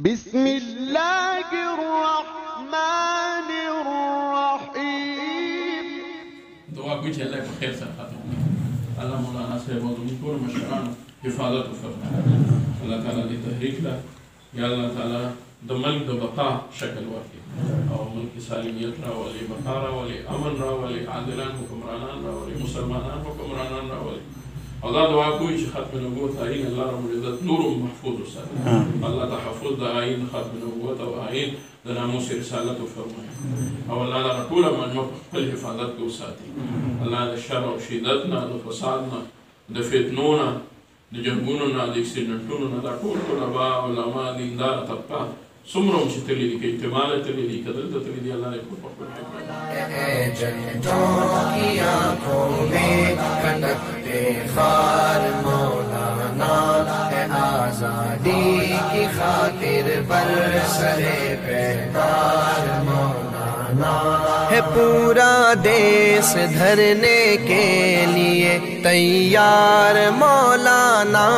बिस्मिल्लाहिर्रहमानिर्रहीम। दुआ कीजिए अल्लाह को खैर से खत्म। अल्लाह मौलाना साहब और उनको मशरान हिफाजत फरमाए। अल्लाह ताला दी तहरीक ला या अल्लाह ताला द मुल्क द बका शक्ल वाके और मुल्क की सालिमियत रा वाले बका रा वाले अमन रा वाले आदिलान हुक्मरानान रा वाले मुसलमानान हुक्मरानान रा वाले अल्लाह दुआ कोई खत्म नबूवत आइन अल्लाह रब्बुल इज्जत नूर महफूज सा अल्लाह तहफ्फुज द आइन खत्म नबूवत और आइन द नामूस रिसालत फरमाए और अल्लाह ला टूला मजमा फल हिफाजत को साथी अल्लाह द शर और शिद्दत ना द फसाद ना द फितनों ना द जंगों ना द एक्सीडेंटों ना द टूल तलबा उलमा दीनदार तबका सुमरों से तली के इत्तेमाल तली कदर तली अल्लाह ने को पकड़ जन्नतों की आँखों में खनकते खार मौलाना है आजादी की खातिर बरसरे पैगार मौलाना है पूरा देश धरने के लिए तैयार मौलाना।